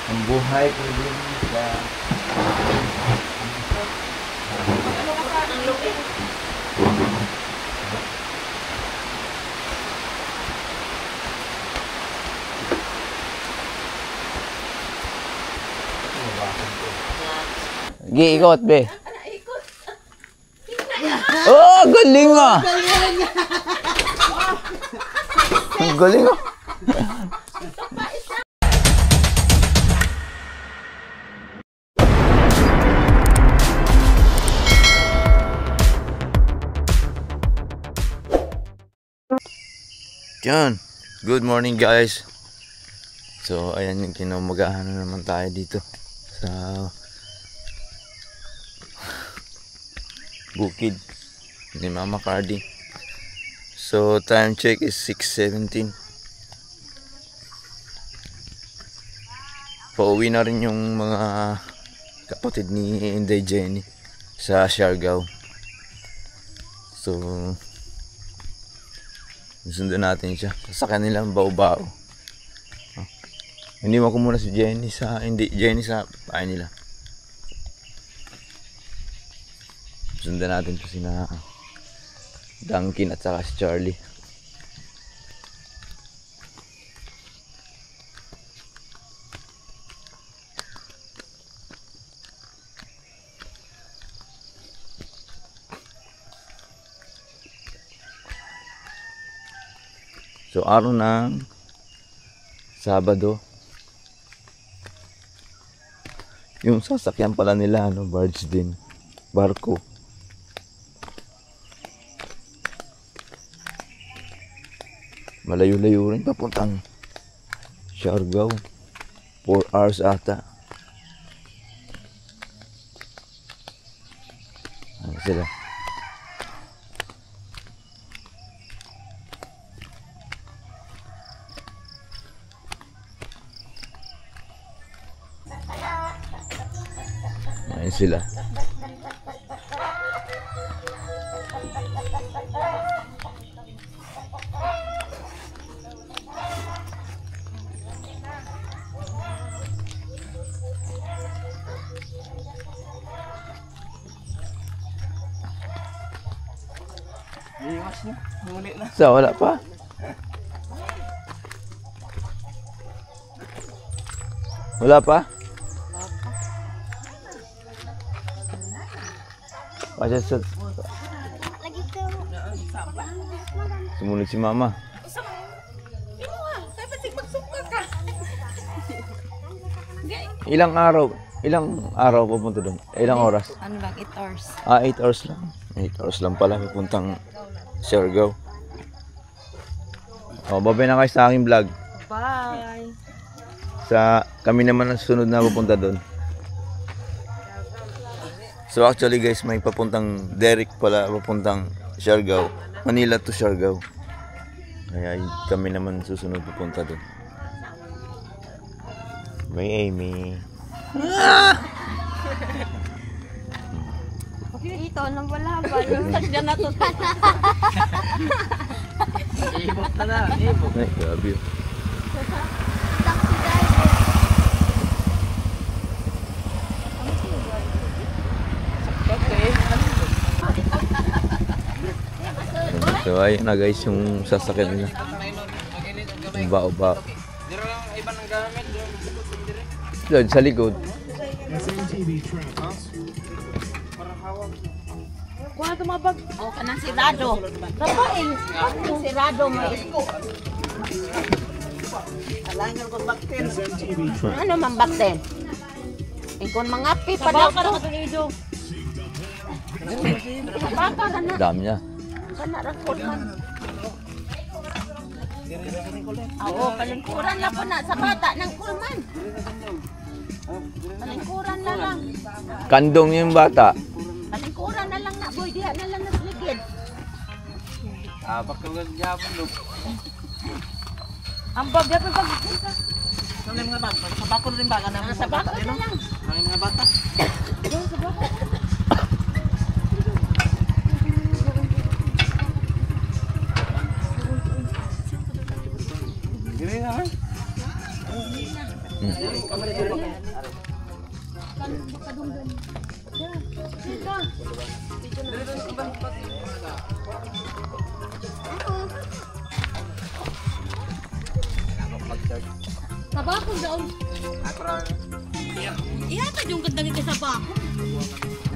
Ang buhay ko din sa... Ang lupi. Giikot, be. Oh, galing ah! Ang galing ah! Yan. Good morning guys. So ayan yung kinamagahan na naman tayo dito sa bukid ni Mama Cardi. So time check is 6:17. Pauwi na rin yung mga kapatid ni Inday Jenny sa Siargao. So sundan natin siya sa kanilang bao-bao. Iniwan ko muna si Jenny sa bahay nila. Sundan natin po sina Duncan at saka si Charlie. So araw ng Sabado. Yung sasakyan pala nila barge din, barko. Malayo-layo rin papuntang Siargao. 4 hours ata. Ano sila? Ayan sila. So, wala pa. Wala pa? Pasya sa... Sumunod si Mama. Ilang araw pupunta doon? Ilang oras? Ano lang, 8 hours. 8 hours lang. 8 hours lang pala pupuntang Siargao. Babay na kayo sa aking vlog. Bye! Kami naman ang sunod na pupunta doon. So actually guys, may papuntang Derek pala, papuntang Siargao. Manila to Siargao. Kaya kami naman susunod pupunta doon. May Amy. Ito, nang wala ba? Sadya na to. Ibok na na, ibok. Ay, grabe yun. So ayun na guys yung sasakyan nila. Yung bao-bao. Diyan sa likod. Kuha ito mga bag. O, kanang sirado. Kapain. Yung sirado mo. Ano man bakten? Ingkon mga api pa daw to. Baka ka na. Dami niya. Kana ra kulman. Oo, palingkuran lang po na sa bata ng kulman. Palingkuran na lang. Kandong yung bata. Palingkuran na lang na boy, diha na lang nasligid. Bakal gyapon lo. Ang bag gyapon pag. Ano mga bata? Sa bako rin ba kana Sa bako na lang. Ang mga bata. Sa bako. Gini na. Sabako daon. Iya ta yung kadang iti sabako.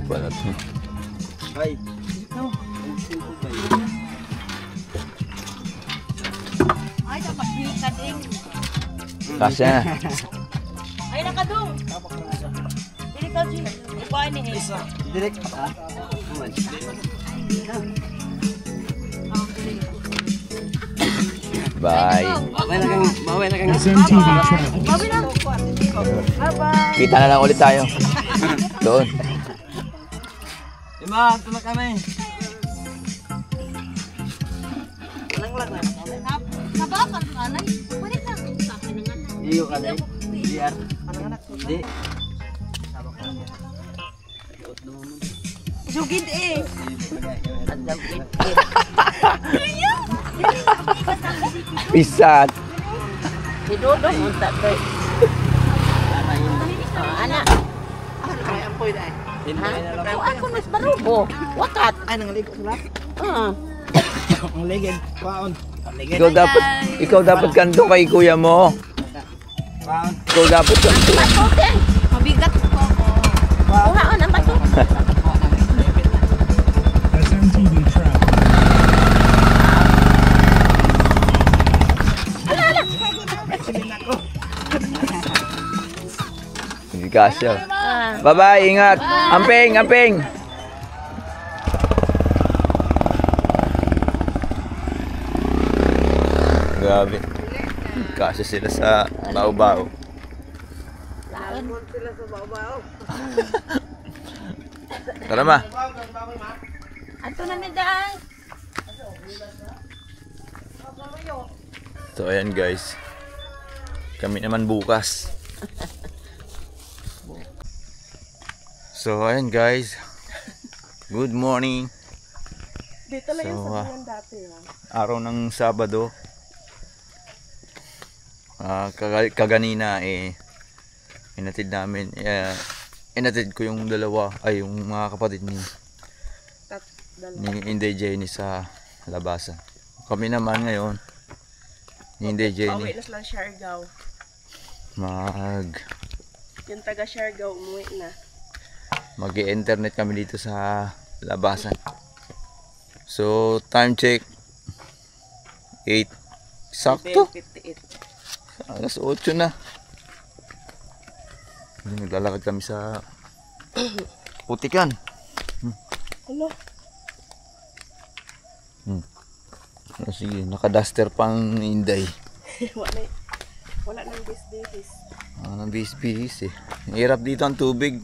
Wala to. Ay. Ay dapat bika ding. Kasya na. Ay nakadung. Dili ka si. Ikuha ni eh. Direct ha? Bye. Baway na kang SMTV Travel. Babi na. Bye-bye. Kita na lang ulit tayo. Doon. Ima, ito na kami. Lang na. Sabakan ka na. Balik na. Sa akin na nga. Iyo ka na. DR. Di. Sugid eh. Pisat. Si Dodong unta kay. Anak. Kaya ang poy dai. Ako mas barubo. Wakat. Ay nangaligo sila. Ah. Ang legend. Kwaon. Ang legend. Ikaw dapat kanto kay kuya mo. Kwaon. Ikaw dapat kanto. Bato din. Mabigat ko. Kuhaan ang bato. SMTV Travel. Hindi kasya. Bye-bye, ingat. Amping, amping. Grabe. Kasya sila sa bao-bao. Tara ma. Ato na ni daan. So ayan guys. Kami naman bukas. So ayan guys. Good morning. Dito lang yung So, sabihan dati. araw ng Sabado. Kaganina inatid namin inatid ko yung dalawa ay yung mga kapatid ni Inday Jenny sa labasan. Kami naman ngayon ni Inday Jenny Pauwi na silang Siargao. Yung taga Siargao umuwi na. mag-internet kami dito sa labasan. So time check 8 sakto. 58. Alas 8 na. Naglalakad kami sa Putikan. Ano? Sige, naka-duster pang Inday. Wala nang bis-bis. Nang bis-bis eh. Hirap dito ang tubig.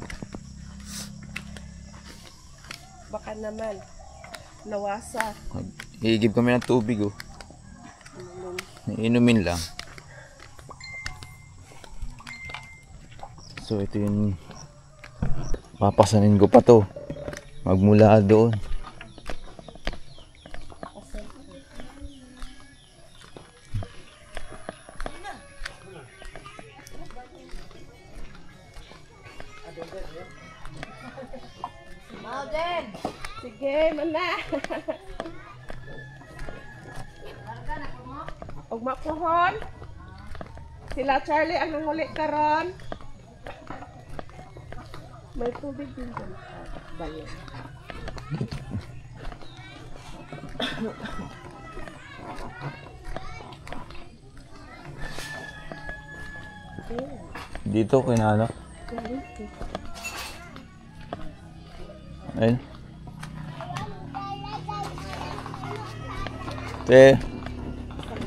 Baka naman nawasa. Higib kami ng tubig oh. Inumin lang. So ito yung papasanin ko pa to. Magmula doon. Sige, mana. Ugma pohon. Sila Charlie ang nanguli karon. May tubig din dyan. Bayan. Dito kinano. Ayun.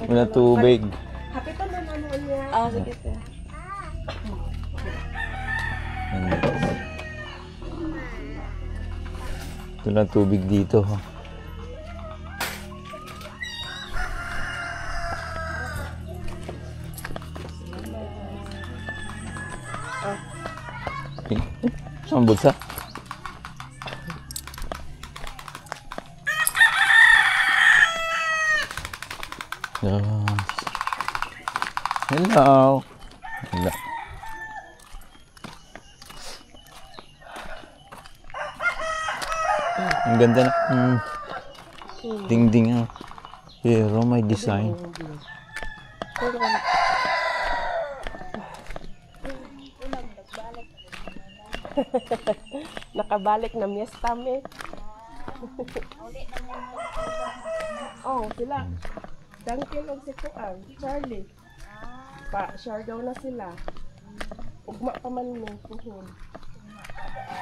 Wala tubig. Hapitan na naman niya. Ah, sige. Ito lang tubig dito. Saan bulsa? Hello. Hello. Ang ganda na. Ding-ding ah. Pero may design. Nakabalik na miyesta me. Oh, sila. Duncan og si Kuan, Charlie. Share daw na sila. Ugma pa man mo puhon.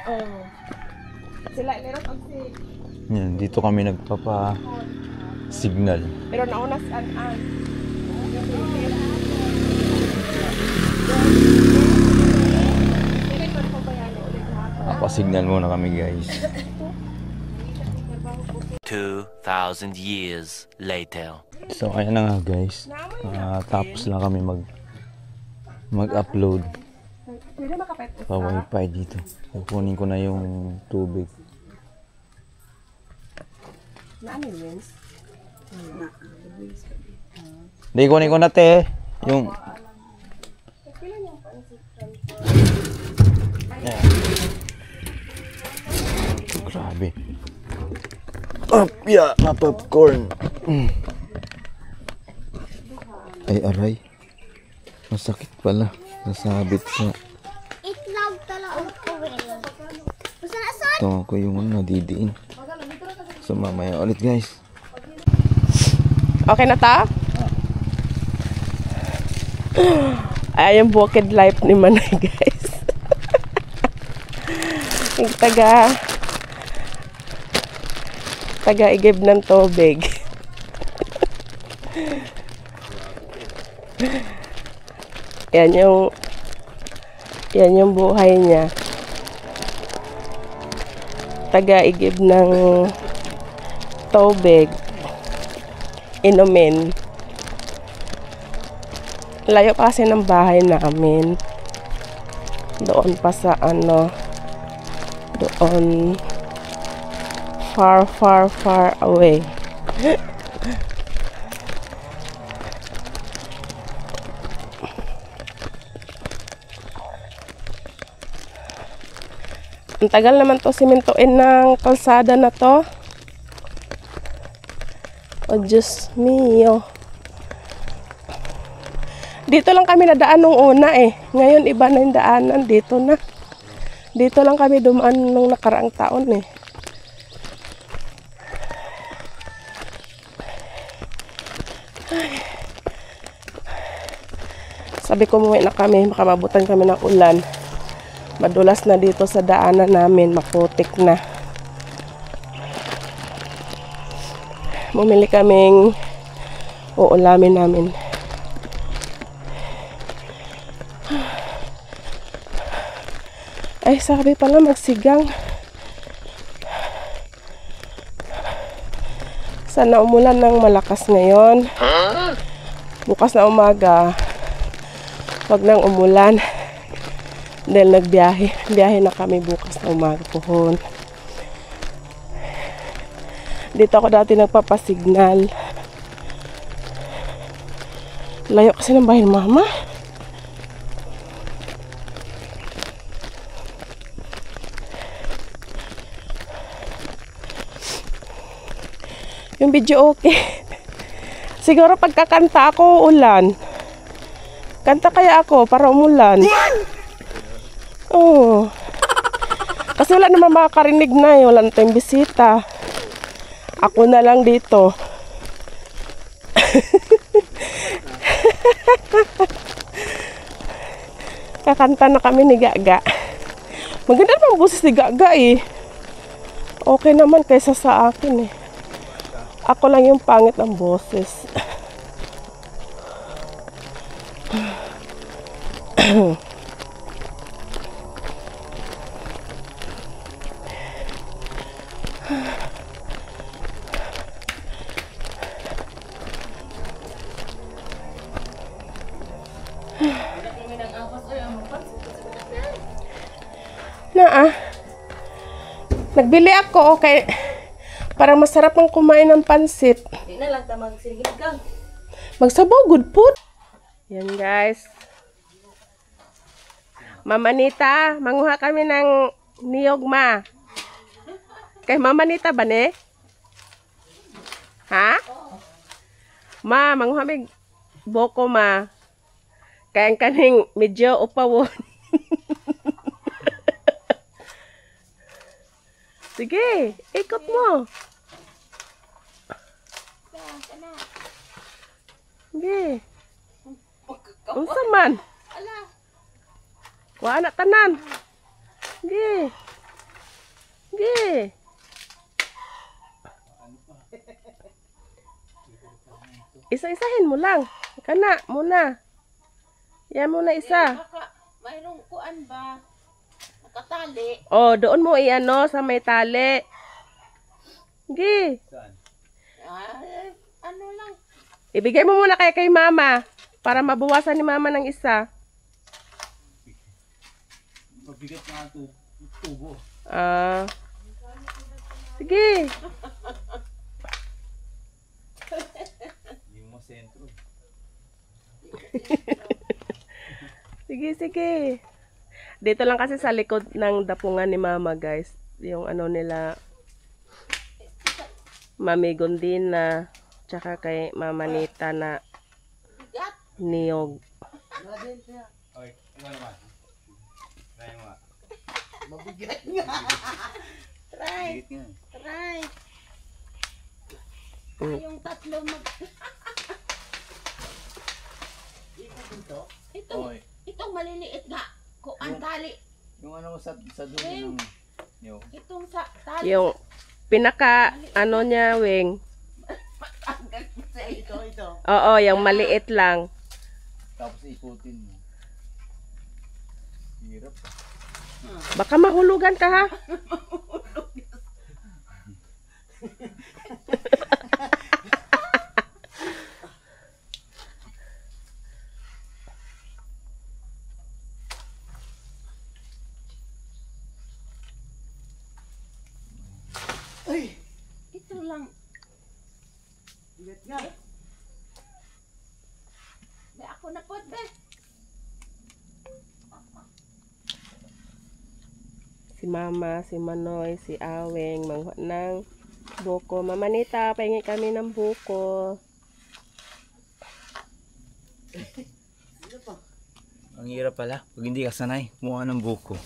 Oh. Sila meron og si Yan, dito kami nagpapa-signal. pero nauna si An-An. Dili ko pa bayani ulit hapon. Nagpa-signal muna kami guys. 2,000 years later. So ayan na nga guys. Tapos lang kami mag-upload Pwede makapet pa wifi dito. Kukunin ko na yung tubig. na ano Wins? Hindi, kunin ko na te. Yung... Grabe. Yeah, na popcorn. Ay, aray. Masakit pala. Nasabit sa... Itlog talaga ko Basta na sa Ito ko yung nadidiin. So mamaya ulit guys. Okay na ta? Ay, yung bukid life ni Manay, guys. Yung taga-igib ng tubig. Yan yung buhay niya. Taga-igib ng tubig. Inumin. Layo pa kasi ng bahay namin. Doon pa sa doon far away. Ang tagal naman to simentoin ng kalsada na to. Oh, Diyos mio. Dito lang kami nadaan nung una eh. Ngayon iba na yung daanan. Dito na. Dito lang kami dumaan nung nakaraang taon eh. Ay. Sabi ko umuwi na kami. Makamabutan kami ng ulan. Madulas na dito sa daanan namin. Maputik na. Bumili kaming uulamin namin. Ay, sabi pala magsigang. Sana umulan ng malakas ngayon. Bukas na umaga, wag nang umulan. Dahil nagbiyahe. Biyahe na kami bukas na umaga pohon. Dito ako dati nagpapasignal. Layo kasi ng bahay ng mama. Yung video okay. Siguro pagkakanta ako, ulan. Kanta kaya ako para umulan. Oh. Kasi wala naman makakarinig na eh. Wala na tayong bisita. Ako na lang dito. Kakanta na kami ni Gaga. Maganda naman boses ni Gaga eh. Okay naman kaysa sa akin eh. Ako lang yung pangit ng boses. Nagbili ako okay. Para masarap ang kumain ng pansit. Di na lang ta magsiligang. Magsabaw, good food. Yan guys. Mama Nita, manguha kami ng niyog ma. Kay Mama Nita ba ne? Ha? Ma, manghamig boko ma. Kaya ang kaning medyo upawon. Sige, ikot mo. Sige. Unsa man? Kuha na tanan. Sige. Sige. Isa-isahin mo lang. Kana, muna. Yan muna isa. Baka mayroong kuan ba? Nakatali. Oh, doon mo i-ano sa may tali. Sige. Ano lang. Ibigay mo muna kay Mama para mabawasan ni Mama ng isa. Mabigat nga tubo. Ah. Sige. Yung mo sentro. Sige, sige. Dito lang kasi sa likod ng dapungan ni Mama, guys. Yung ano nila, Mami Gondina, tsaka kay Mama Nita na niyog. Okay, ikaw naman. Try mo nga. Mabigat nga. Try. Mabigat nga. Try. Yung tatlo mag... Okay. Itong maliliit nga. Kuan tali. Yung ano mo sa dulo ng... Yung... Itong sa tali. Yung pinaka, ano niya, wing. Tanggal sa ito. Oo, yung maliit lang. Tapos ikutin mo. Hirap. Baka mahulugan ka, ha? Ito lang. Bigat nga. Be, ako na po, be. Si Mama, si Manoy, si Aweng, mangha ng buko. Mama Nita, pahingi kami ng buko. Ang hirap pala. Pag hindi ka sanay, kumuha ng buko.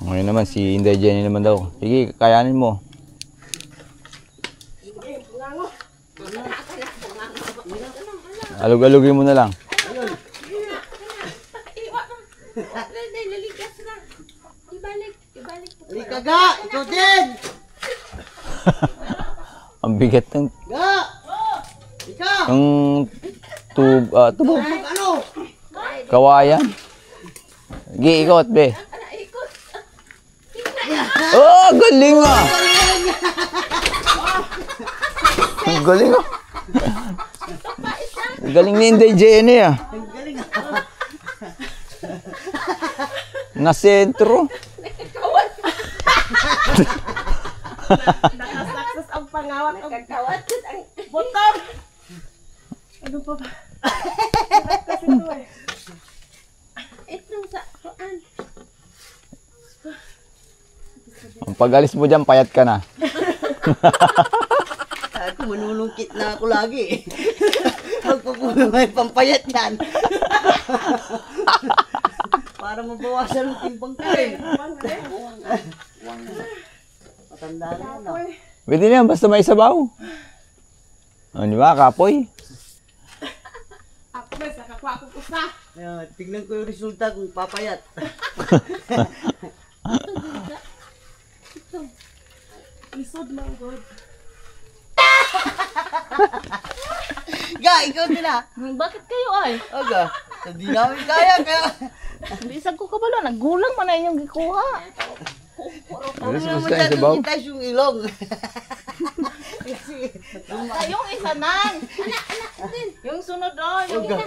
Ngayon naman, si Inday Jenny naman daw. Sige, kayanin mo. Alug-alugin mo na lang. Laligas na. Ibalik. Halika ga! Ikaw din! Ang bigat ng... Ga! Ikaw! Ang tubo. Ano? Kawayan. Sige, ikot, be. Oh, galing ah! Ang galing ah! Galing ni Inday Jenny ah. Na-sentro. Nakasakses ang pangawat. Nagkakawat. Bottom! Ano pa ba? Hirap kasi ito eh. Itong sa kuan. Ang pag-alis mo dyan, payat ka na. Ako manulungkit na ako lagi. Magpapuno may pampayat yan. Para mabawasan ang timbang ko eh. Matanda na yan ah. Pwede na yan, basta may sabaw. O, di ba, kapoy? Ako ba, nakakuha ko kusa. Tignan ko yung resulta kung papayat. Isod lang, God. Ga, ikaw din ah. Bakit kayo ay? Aga, hindi namin kaya. Kaya Bisag ko kabalo, naggulang man na inyong gikuha. Alas, naman basta yung dyan sabaw. itas yung ilong. Yung isa nan. Yung sunod yung Aga,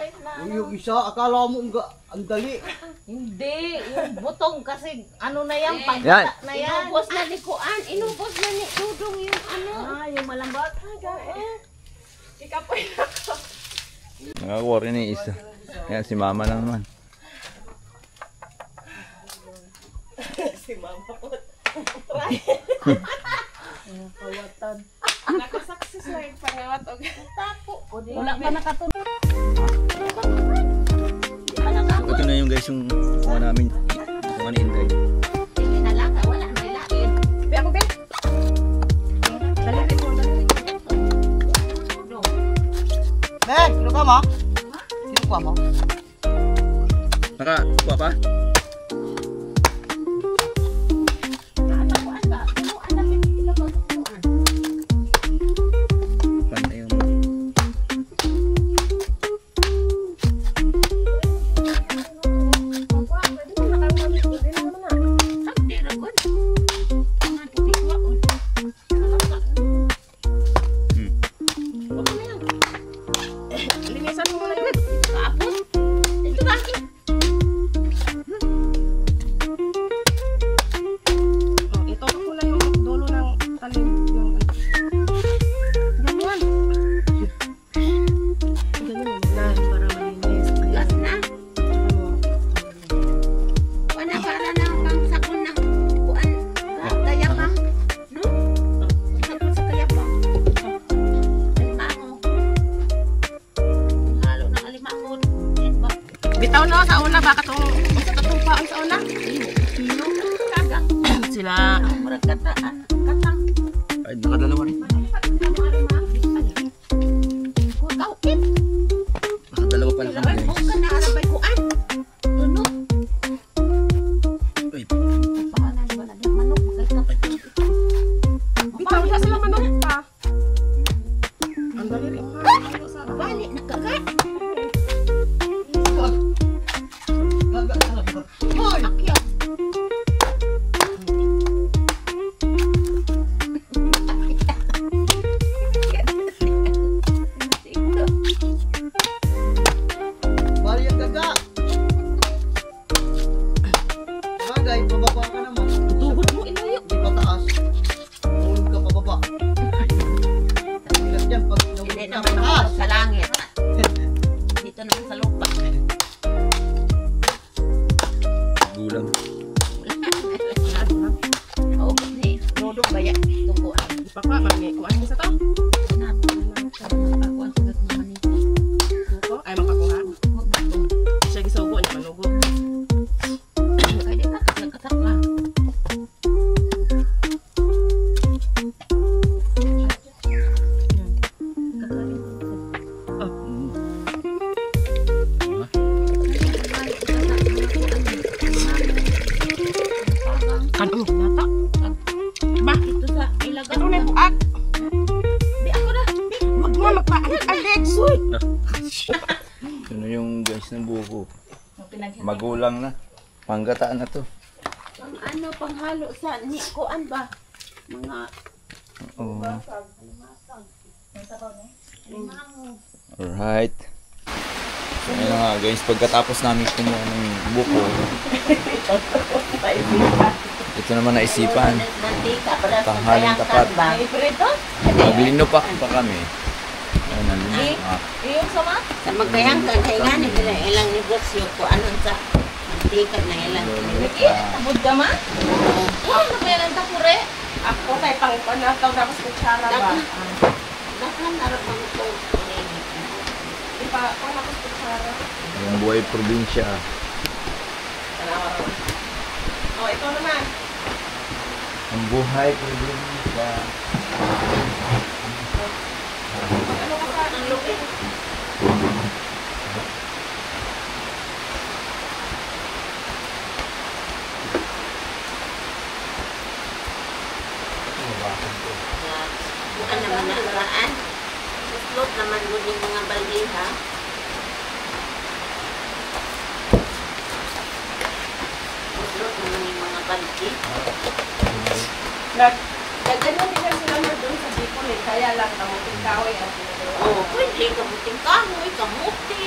yung isa, akala mo ang dali. Hindi, yung butong kasi ano na yan, Yan. pagkata na yan. Inubos na ni Kuan, inubos na ni Dudong yung ano. Yung malambot. Ikapoy na ako. Nakakuha rin yung isa. Yan, si mama lang naman. Si Mama po. Pawatan. Nakasakses na yung pangawat o tapo. Wala pa nakatulog. So, ito na yung guys yung kuha namin. Kuha ni Inday. Hindi na lang, wala may lain. Be ako, be. Daliri mo, daliri mo. Ben, sino ka mo? Sino ka mo? Nakakuha pa? Pan na yung... Linisan mo lang yun. Oh, ito ko lang yung dulo ng talim ng ganyan. Ganyan mo na para malinis. Gas na. Ano? Wala para na pang sabon na kuan. Kaya pa. No? Sabon sa kaya pa. Alimango. Halo ng alimango. Ba? Bitaw no sa una baka tong paon sa una. Kilo. Kaga. Sila Murag kataan. Katang. Ay, nakadalawa rin. Kaukit. Nakadalawa pala kami O guys. ka na arabay kuan. Tuno. Uy, Pakanan wala na manok. Magkakapit. bitaw na sila manok pa. Ang daliri mo ha. Ano sa Balik na kagat. Hoy! Akyat. Bali ang daga! Bagay, pababa ka naman. Tuhod mo ilayo. Di pa taas. Tulog ka pababa. Hirap yan pag Hindi nahulog ka naman pataas. ako sa langit. Dito naman sa lupa. gulang. Oo, ni Rodong baya. Tungguan. ipakwa mangi kuan sa to. Suko ay makakuha. Siya gisugo niya manugo. Kan nata. Ba, Ito sa ilaga. ito na yung buak. Di ako na. Wag mo magpa-Alex. Uy. Ano yung guys ng buko? Magulang na. Panggataan na to. Ang ano, panghalo sa ni kuan ba? Mga Oo. limango. Alright. So ayun na nga guys, pagkatapos namin kumuha ng buko, ito naman naisipan. Mantika para sa Tanghaling tapat. ba? Ibrito? Maglinopak pa kami. Ayun, nandun. Iyong sama? Sa magkayangkan, kaya nga ni ilang negosyo ko anon sa mantika na ilang. Tabod ka ma? Ano ba yan ang tapure? Ako kay pang panataw na mas kutsara ba. Dahan narap ang ito. Ipa ko na mas kutsara. Yung buhay probinsya. Oh, ito naman. Ang buhay probinsya. Ano ka sa Ang lupi. Bukan naman na araan. Uslot naman mo yung mga baldiha. Uslot naman yung mga baldi. Ganyan din yan sila mo doon sa Bicol eh. Kaya lang kamuting kahoy ang sinagawa. Oo, pwede. Kamuting kahoy, kamuti.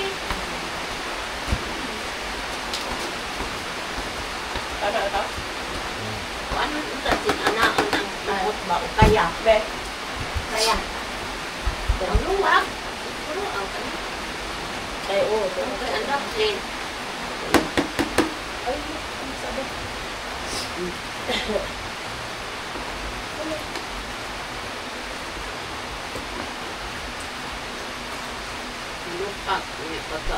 Ano ito? Ano yung tasin anaon ng lumot ba o kaya? Be. Kaya. Ang luwag. Puro ang kanya. Ay, oo. Ang kaya ang daplin. Ay, ano sabi? Pagka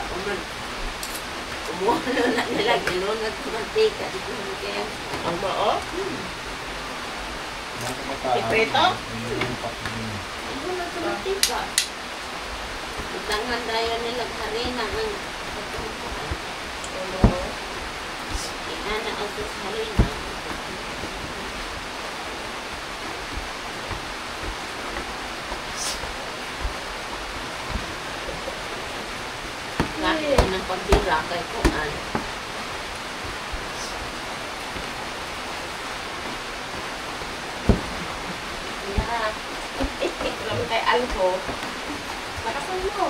umuha na nila, ilunod ko mantika. Di ko kaya. Ang mao? Iprito? Ilunod ko mantika. Itangan tayo nila harina ng pagkakuan. Inana ang sus harina. Nakit ko ng pambira kay Kuan. Lahat. Alam kay Alco. Makasan mo.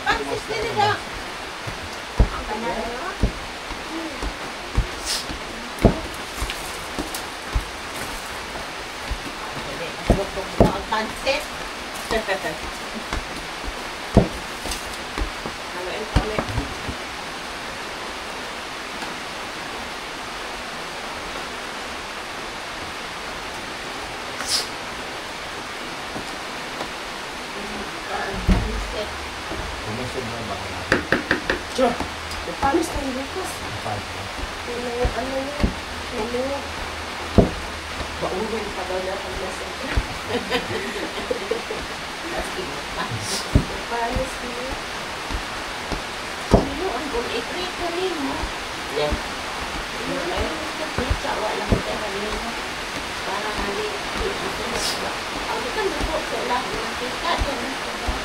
Pansis din nila. Ang panalo. Bukok mo ang pansit. Haluin pa ulit. Pansit. Diyo, panis na yung Lucas. Ano niya? Ano? Baungin pa daw niya ang message. Panis niya. Ano ang kung iprito rin mo? Yeah. Pizza, walang pera rin mo. Para mali. Ang ikan luto sa lahat ng pizza. Yan ang sabaw.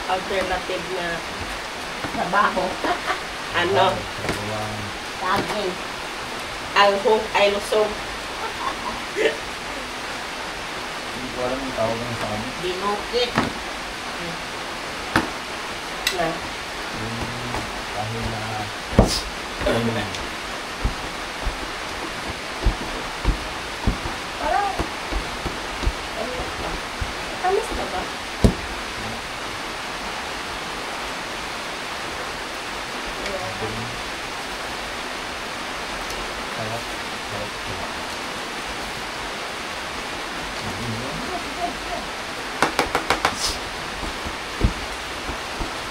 Alternative na trabaho. Ano? Saging. Alhong ay lusog. Hindi ko alam yung tawag ng sa kanya. Binukit. Na. Kahit na... Parang, tamis na ba?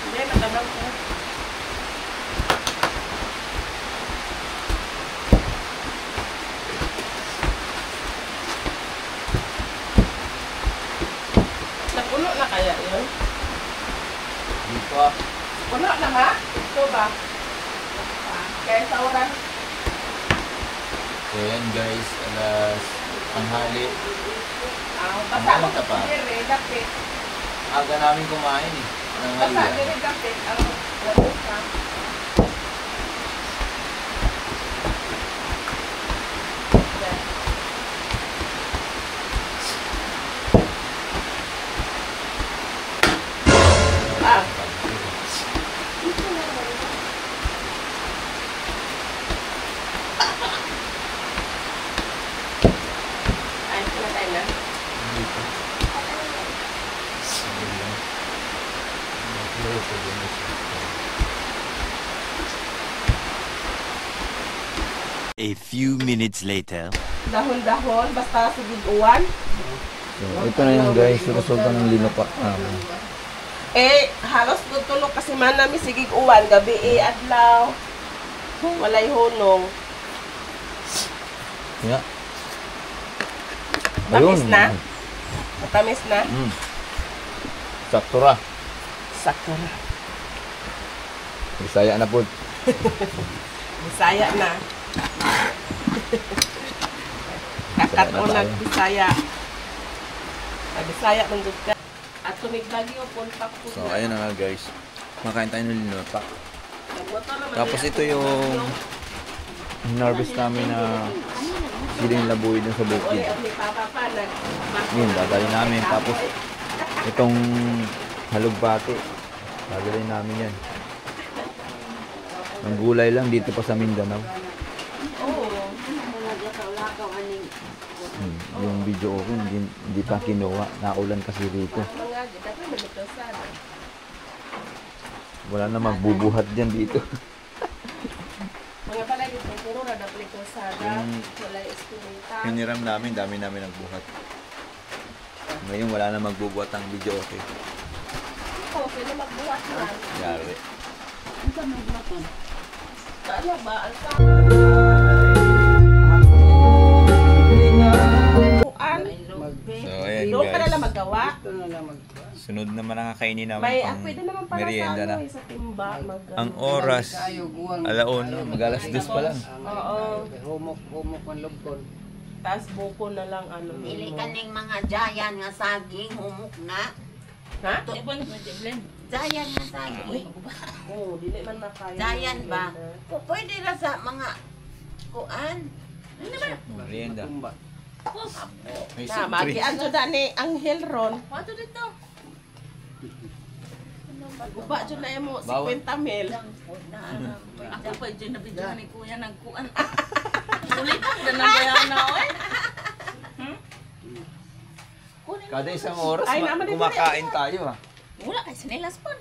Hindi, matanong ko. Napuno na kaya yun? Dito ah. Puno na ha? Ito ba? Kaya sa oras? So yan guys, alas tanghali. Basta ako Ano ka sa pa? pili, dapit. Aga namin kumain eh. Tanghali Basta, ah. dili dapit. Ang labos ka. Ah, ay, pinatay na. Dito. A few minutes later. Dahon-dahon, basta sugid-uwan. So, ito na yan guys, resulta ng linupa. Halos tutulog kasi man namin sigig-uwan. Gabi adlaw. Walay hunong. Yeah. Tamis na? Matamis na? Sakto ra. Sakto na. Bisaya na po. Bisaya na. Kakat Bisaya na o tayo. nag-Bisaya. Bisaya man jud ka. At tumigdagyo puntak po. So, ayun na nga guys. Makain tayo ng linupa. Nagboto naman Tapos yan. ito yung harvest namin na siling labuyo dun sa Uli bukid. at ni Papa pa Yun, dadalhin namin. Tapos itong halugbati, dadalhin namin yan. Ang gulay lang dito pa sa Mindanao. Oo. Lagaw-lagaw aning Yung video ko, hindi pa kinuha. Naulan kasi rito. Mga dapat malito sana. Wala na magbubuhat dyan dito. Mga pala dito, puro radapli ko sada, wala estimita. Hiniram namin, dami namin nagbuhat. Ngayon wala na magbubuhat ang video okay. Oo, sino magbuhat man? Yari. Ano ba? Alsa? Kuan? So ayan Doon ka na lang guys. magawa. Sunod naman ang kakainin namin May, pang pwede naman para merienda sa na. ano, sa timba. Ang oras, alauna, mag-alas 2 pa lang. Oo. Humok ang lubkon. Tapos buko na lang ano. Pili ka ning mga giant nga saging, humok na. Ha? Giant nga saging. Oo, dili man na kaya. Giant ba? Pwede na sa mga kuan. Merienda. May Na, magian to dani ang Hilron. Wato dito. Guba dyan na mo, Bawal. 50 mil. Ako pa dyan na video ni kuya ng kuan. Kada isang oras, Ay, naman din kumakain tayo ah. Wala kay sinilas pa.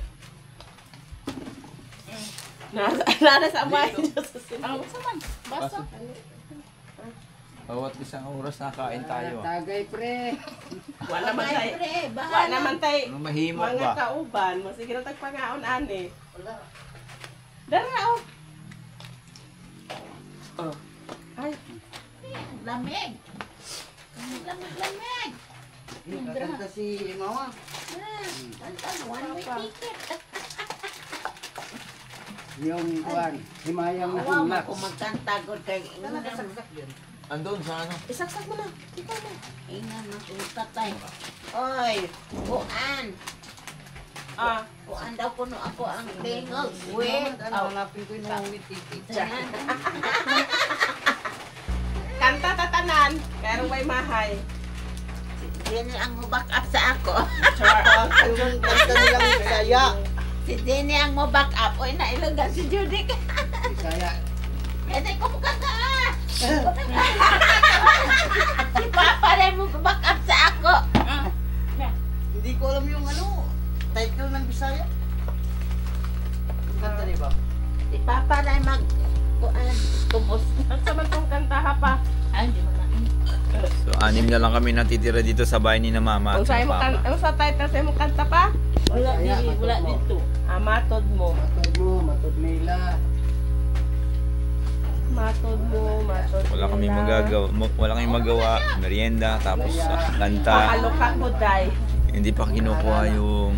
Nara sa bahay dyan sa sinaw. Basta. Bawat isang oras nakain tayo ah. Tagay pre. Wala naman tayo. Pre, Wala bahala. naman tayo. Ano mahimok Mga ba? kauban. Masige na tagpangaon ani. Dara oh. Oh. Ay, Lamig. Lamig. Kakanta si Mama. One way ticket. Yung kuwan, himayang na Awa hulak. mo kung magkanta god kay Andun sa ano? isaksak mo na. Ikaw na. Ingan na kung tatay. Oy, kuan. Ah, Kuan daw kuno ako ang tingog. Wait. Hanapin ko yung witty. kanta tatanan. Pero may mahay. Dini ang mo-back up sa ako. Yung kanta nilang Bisaya. Si Dini ang mo-back up. Uy, nailugan si Judy. Bisaya. Ede ko kanta. Si Papa rin mo back up sa ako. Hindi ko alam yung ano, title ng Bisaya. Kanta ni ba? Si Papa rin mag kuan tubos. Ang saman kong kanta ha pa. Ay, di mo na. So, 6 na lang kami natitira dito sa bahay ni na mama Kung at sa sa'yo mo papa. kanta, sa title sa'yo mo kanta pa? Wala dito. Matod mo. Matod mo, matod nila. Matod mo, matod Wala kami magawa, merienda, tapos kanta. Pakalukak mo, day. Hindi pa kinukuha yung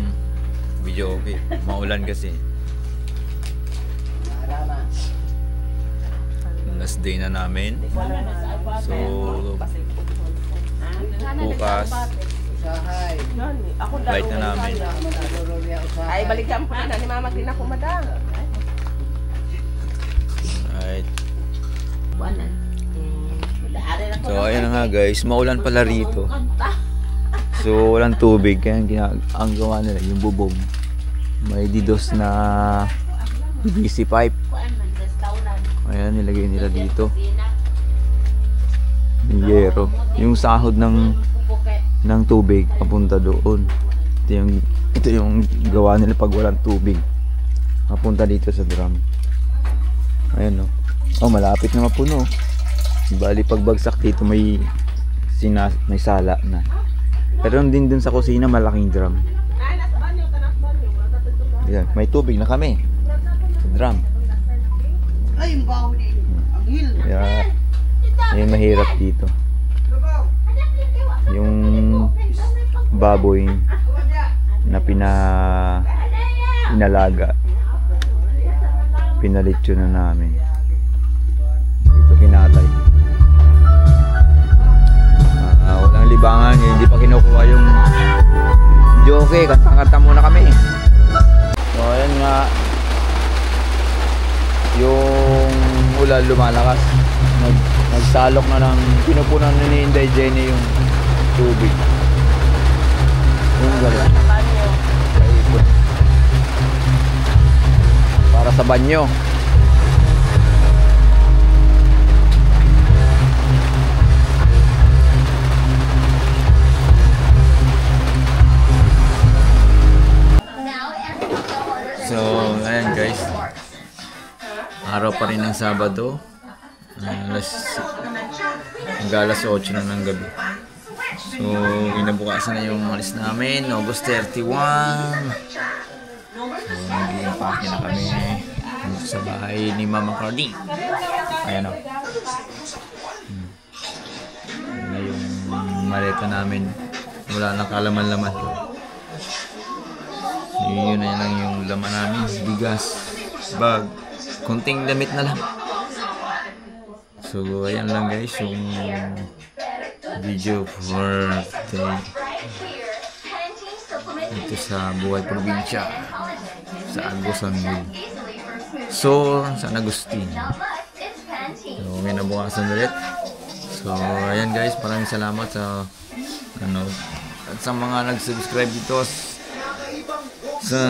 video okay. Maulan kasi. Marana. Last day na namin. So, bukas, Usahay. Yan, ako flight na namin. Maduro niya usahay. Ay, balikan po na ni Mama, din ako madang. Right. Kuanan. So, ayun na nga guys, maulan pala rito. Kanta. So, walang tubig, kaya ang gawa nila, yung bubog. May didos na PVC pipe. Kuan man restaurant. Ayan, nilagay nila dito. Yung yero. Yung sahod ng tubig, papunta doon. Ito yung gawa nila pag walang tubig. Papunta dito sa drum. Ayan o. Oh, malapit na mapuno. Bali, pagbagsak dito may sala na. Pero din dun sa kusina, malaking drum. Ayan, may tubig na kami. Sa drum. Ay, yung baho ni Anghil. Kaya, ayun mahirap dito. Yung baboy na inalaga, pinalitso na namin. Dito kinatay. Walang libangan, hindi pa kinukuha yung joke. Kanta-kanta muna kami. So ayan nga, yung ulan lumalakas. Nagsalok na ng pinupunan ni Inday Jenny yung tubig. Yung gala. Para sa banyo. So, Araw pa rin ng Sabado. Alas 8 na ng gabi. So, inabukasan na yung alis namin. August 31. So, nag-i-impake na kami sa bahay ni Mama Cardi. Ayan o. Ayan na yung maleta namin. Wala nang kalaman-laman. Yun na lang yung laman namin. Bigas, bag, konting damit na lang. So, ayan lang guys yung video for today. Dito sa buhay probinsya. Sa Agusan Will. So, San Agustin. So, may nabukasan ulit. So, ayan guys, maraming salamat sa at sa mga nag-subscribe dito sa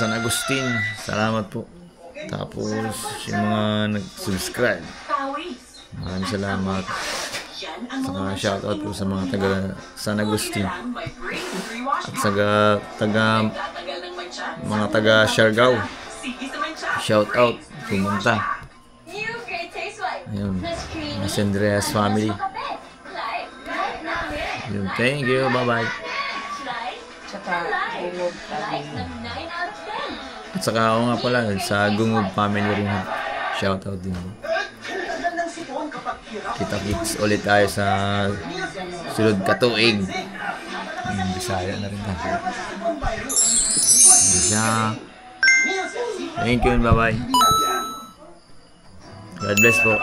San Agustin. Salamat po. Tapos, yung mga nag-subscribe, maraming salamat. Saka shoutout po sa mga taga San Agustin at mga taga Siargao. Shoutout, pumunta. Ayun, Mas Andreas family. Ayun, thank you, bye bye. At saka ako nga pala sa Gungog family rin, shoutout din. Kita-kits ulit tayo sa sunod katuig. Bisaya na rin tayo. Thank you and bye bye. God bless po.